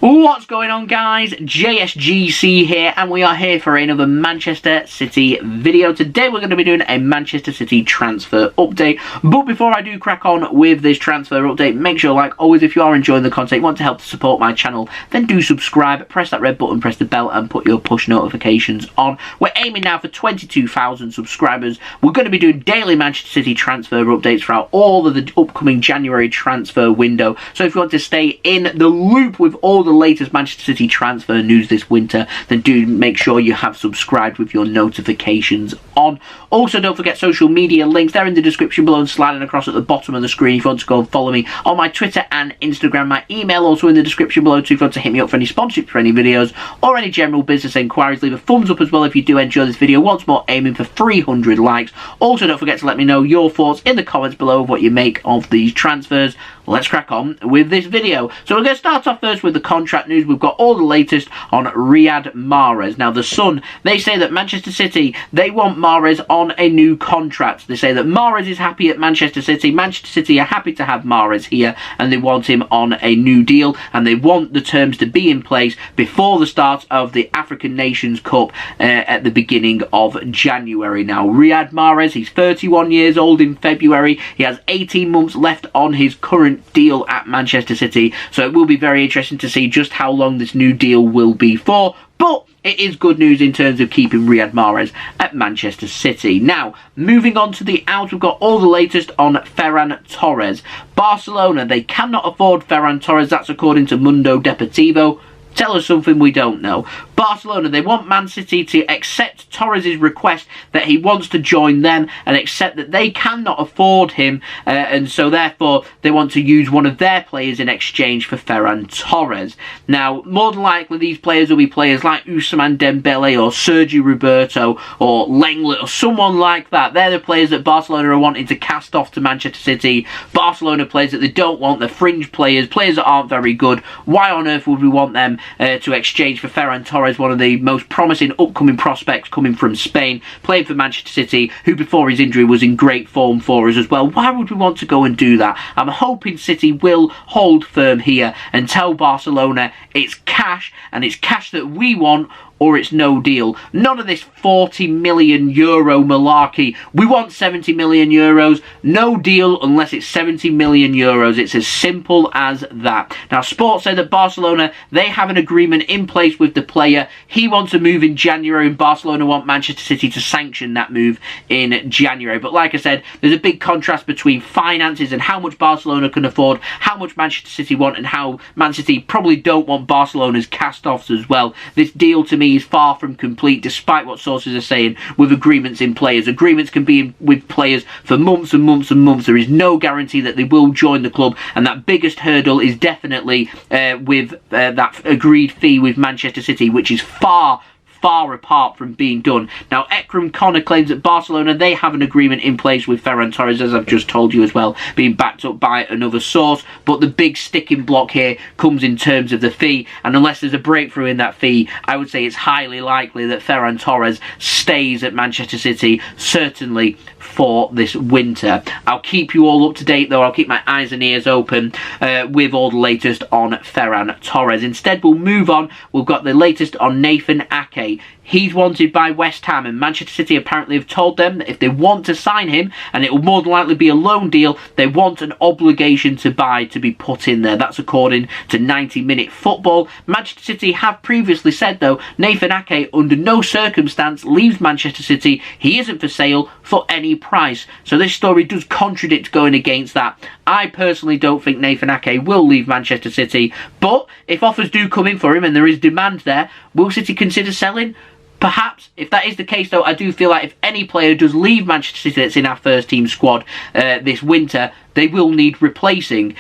What's going on, guys? JSGC here, and we are here for another Manchester City video. Today we're going to be doing a Manchester City transfer update, but before I do crack on with this transfer update, make sure, like always, if you are enjoying the content, want to help to support my channel, then do subscribe, press that red button, press the bell, and put your push notifications on. We're aiming now for 22,000 subscribers. We're going to be doing daily Manchester City transfer updates throughout all of the upcoming January transfer window, so if you want to stay in the loop with all the latest Manchester City transfer news this winter, then do make sure you have subscribed with your notifications on. Also, don't forget social media links. They're in the description below and sliding across at the bottom of the screen if you want to go and follow me on my Twitter and Instagram. My email also in the description below too if you want to hit me up for any sponsorship for any videos or any general business inquiries. Leave a thumbs up as well if you do enjoy this video. Once more, aiming for 300 likes. Also, don't forget to let me know your thoughts in the comments below of what you make of these transfers. Let's crack on with this video. So we're going to start off first with the contract news. We've got all the latest on Riyad Mahrez. Now, the Sun, they say that Manchester City, they want Mahrez on a new contract. They say that Mahrez is happy at Manchester City. Manchester City are happy to have Mahrez here, and they want him on a new deal, and they want the terms to be in place before the start of the African Nations Cup at the beginning of January. Now, Riyad Mahrez, he's 31 years old in February. He has 18 months left on his current deal at Manchester City, so it will be very interesting to see just how long this new deal will be for, but it is good news in terms of keeping Riyad Mahrez at Manchester City. Now, moving on to the out, we've got all the latest on Ferran Torres. Barcelona, they cannot afford Ferran Torres, that's according to Mundo Deportivo. Tell us something we don't know. Barcelona, they want Man City to accept Torres' request that he wants to join them and accept that they cannot afford him, and so therefore they want to use one of their players in exchange for Ferran Torres. Now, more than likely these players will be players like Ousmane Dembele or Sergio Roberto or Lenglet or someone like that. They're the players that Barcelona are wanting to cast off to Manchester City. Barcelona players that they don't want, they're fringe players, players that aren't very good. Why on earth would we want them to exchange for Ferran Torres, one of the most promising upcoming prospects coming from Spain, playing for Manchester City, who before his injury was in great form for us as well? Why would we want to go and do that? I'm hoping City will hold firm here and tell Barcelona it's cash, and it's cash that we want, or it's no deal. None of this 40 million euro malarkey. We want 70 million euros. No deal unless it's 70 million euros. It's as simple as that. Now, Sport say that Barcelona, they have an agreement in place with the player. He wants to move in January, and Barcelona want Manchester City to sanction that move in January. But like I said, there's a big contrast between finances and how much Barcelona can afford, how much Manchester City want, and how Man City probably don't want Barcelona's cast-offs as well. This deal, to me, is far from complete, despite what sources are saying, with agreements in players. Agreements can be with players for months and months and months. There is no guarantee that they will join the club, and that biggest hurdle is definitely with that agreed fee with Manchester City, which is far apart from being done. Now, Ekrum Konur claims that Barcelona, they have an agreement in place with Ferran Torres, as I've just told you as well, being backed up by another source, but the big sticking block here comes in terms of the fee, and unless there's a breakthrough in that fee, I would say it's highly likely that Ferran Torres stays at Manchester City, certainly for this winter. I'll keep you all up to date though. I'll keep my eyes and ears open with all the latest on Ferran Torres. Instead, we'll move on. We've got the latest on Nathan Ake. He's wanted by West Ham, and Manchester City apparently have told them that if they want to sign him, and it will more than likely be a loan deal, they want an obligation to buy to be put in there. That's according to 90-Minute Football. Manchester City have previously said, though, Nathan Ake under no circumstance leaves Manchester City. He isn't for sale for any price. So this story does contradict going against that. I personally don't think Nathan Ake will leave Manchester City, but if offers do come in for him and there is demand there, will City consider selling? Perhaps. If that is the case, though, I do feel like if any player does leave Manchester City that's in our first team squad this winter, they will need replacing.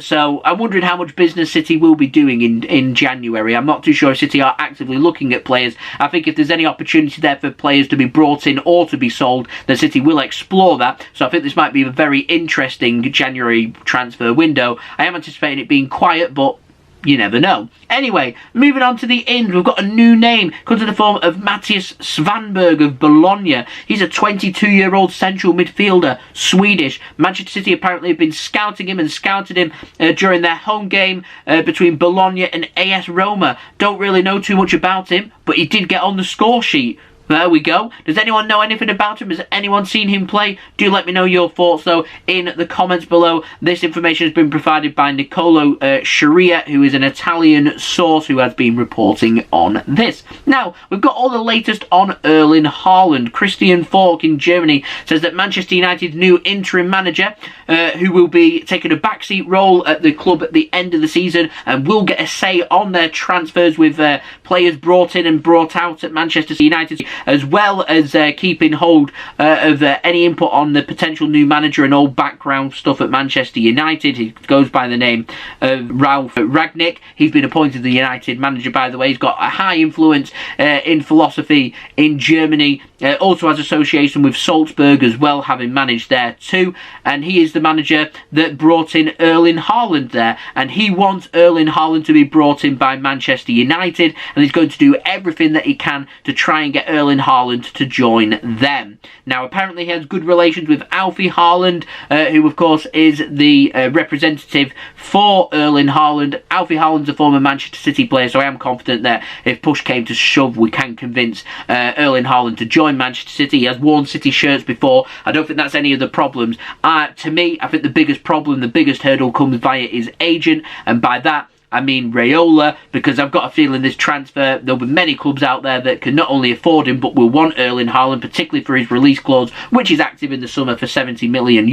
So I'm wondering how much business City will be doing in January. I'm not too sure if City are actively looking at players. I think if there's any opportunity there for players to be brought in or to be sold, then City will explore that. So I think this might be a very interesting January transfer window. I am anticipating it being quiet, but you never know. Anyway, moving on to the ins, we've got a new name, comes in the form of Matthias Svanberg of Bologna. He's a 22-year-old central midfielder, Swedish. Manchester City apparently have been scouting him and scouted him during their home game between Bologna and AS Roma. Don't really know too much about him, but he did get on the score sheet. There we go. Does anyone know anything about him? Has anyone seen him play? Do let me know your thoughts, though, in the comments below. This information has been provided by Nicolo Schira, who is an Italian source who has been reporting on this. Now, we've got all the latest on Erling Haaland. Christian Falk in Germany says that Manchester United's new interim manager, who will be taking a backseat role at the club at the end of the season and will get a say on their transfers with players brought in and brought out at Manchester United, as well as keeping hold of any input on the potential new manager and all background stuff at Manchester United. He goes by the name of Ralf Rangnick. He's been appointed the United manager, by the way. He's got a high influence in philosophy in Germany. Also has association with Salzburg as well, having managed there too. And he is the manager that brought in Erling Haaland there. And he wants Erling Haaland to be brought in by Manchester United. And he's going to do everything that he can to try and get Erling Haaland to join them. Now, apparently he has good relations with Alfie Haaland, who of course is the representative for Erling Haaland. Alfie Haaland's a former Manchester City player, so I am confident that if push came to shove, we can convince Erling Haaland to join Manchester City. He has worn City shirts before. I don't think that's any of the problems. To me, I think the biggest problem, the biggest hurdle comes via his agent, and by that I mean Raiola, because I've got a feeling this transfer, there'll be many clubs out there that can not only afford him, but will want Erling Haaland, particularly for his release clause, which is active in the summer for €70 million.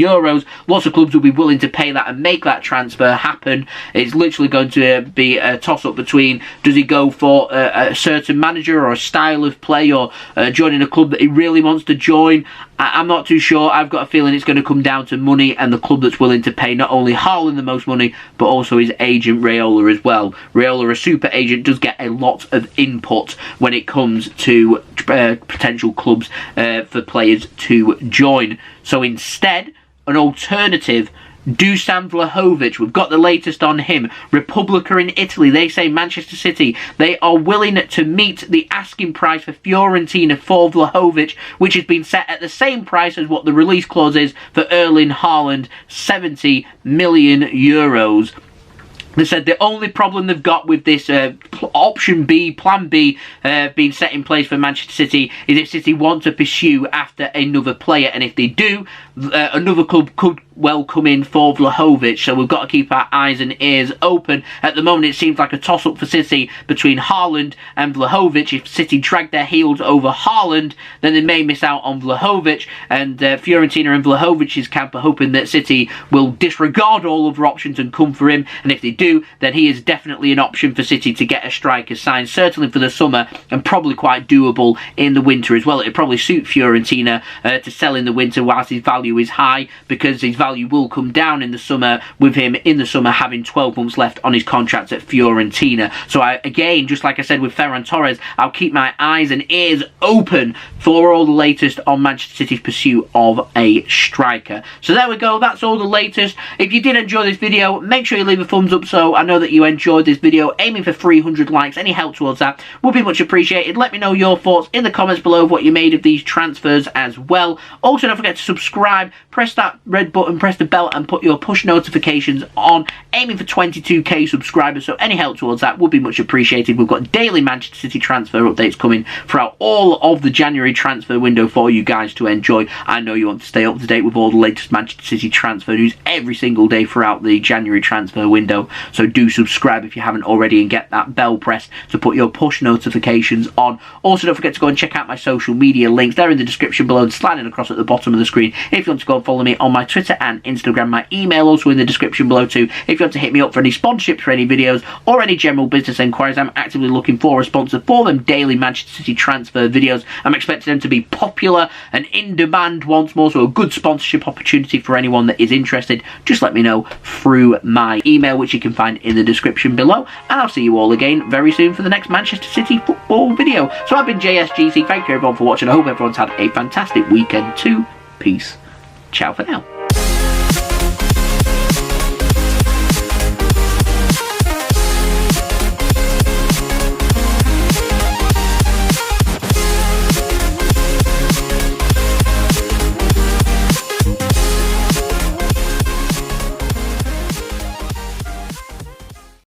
Lots of clubs will be willing to pay that and make that transfer happen. It's literally going to be a toss-up between, does he go for a certain manager or a style of play, or joining a club that he really wants to join? I'm not too sure. I've got a feeling it's going to come down to money and the club that's willing to pay not only Haaland the most money, but also his agent Raiola as well. Raiola, a super agent, does get a lot of input when it comes to potential clubs for players to join. So instead, an alternative, Dusan Vlahovic, we've got the latest on him. Repubblica in Italy, they say Manchester City, they are willing to meet the asking price for Fiorentina for Vlahovic, which has been set at the same price as what the release clause is for Erling Haaland, €70 million. They said the only problem they've got with this option B, plan B, being set in place for Manchester City is if City want to pursue after another player, and if they do, another club could well come in for Vlahovic. So we've got to keep our eyes and ears open. At the moment, it seems like a toss-up for City between Haaland and Vlahovic. If City drag their heels over Haaland, then they may miss out on Vlahovic, and Fiorentina and Vlahovic's camp are hoping that City will disregard all other options and come for him, and if they do, then he is definitely an option for City to get a striker signed, certainly for the summer, and probably quite doable in the winter as well. It'd probably suit Fiorentina to sell in the winter whilst his value is high, because his value will come down in the summer, with him in the summer having 12 months left on his contract at Fiorentina. So again, just like I said with Ferran Torres, I'll keep my eyes and ears open for all the latest on Manchester City's pursuit of a striker. So there we go, that's all the latest. If you did enjoy this video, make sure you leave a thumbs up so I know that you enjoyed this video. Aiming for 300 likes, any help towards that would be much appreciated. Let me know your thoughts in the comments below of what you made of these transfers as well. Also, don't forget to subscribe, press that red button, press the bell, and put your push notifications on. Aiming for 22k subscribers, so any help towards that would be much appreciated. We've got daily Manchester City transfer updates coming throughout all of the January transfer window for you guys to enjoy. I know you want to stay up to date with all the latest Manchester City transfer news every single day throughout the January transfer window, so do subscribe if you haven't already and get that bell pressed to put your push notifications on. Also, don't forget to go and check out my social media links. They're in the description below and sliding across at the bottom of the screen if you want to go and follow me on my Twitter and Instagram. My email also in the description below too if you want to hit me up for any sponsorships for any videos or any general business enquiries. I'm actively looking for a sponsor for them daily Manchester City transfer videos. I'm expecting them to be popular and in demand once more, so a good sponsorship opportunity for anyone that is interested. Just let me know through my email, which you can find in the description below, and I'll see you all again very soon for the next Manchester City football video. So I've been JSGC, thank you everyone for watching. I hope everyone's had a fantastic weekend too. Peace. Ciao for now.